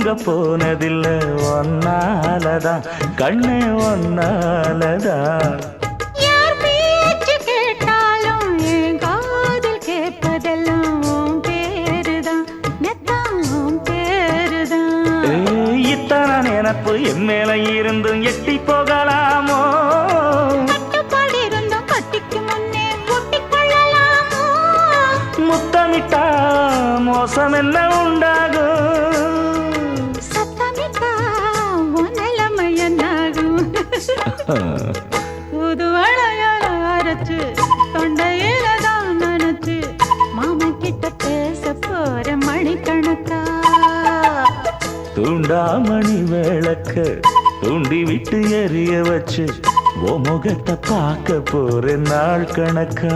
தூங்க போனதில்ல ஒன்னாலதான் கண்ணே ஒன்னாலதான். யார் பேச்சு கேட்டாலும் என் காதில் கேட்பதெல்லாம் உன் பேருதான் நெத்தான் உன் பேருதான். இத்தனை நினப்பு என் மேல இருந்தும் எட்டி போகலாமோ? கட்டுப்பாடு இருந்தும் கட்டிக்கு முன்னே ஒட்டிக்கொள்ளலாமோ? முத்தமிட்டா மோசம் என்ன உண்டாகும்? சத்தமிட்டா உன் நிலைமை என்னாகும்? புது வளையல அரைச்சு தொண்டையில தான் நினைச்சு மாமன் கிட்ட பேச போற மணிக்கணக்கா. தூண்டாமணி விளக்க தூண்டி விட்டு எரிய வச்சு ஓ முகத்தை பார்க்க போற நாள் கணக்கா.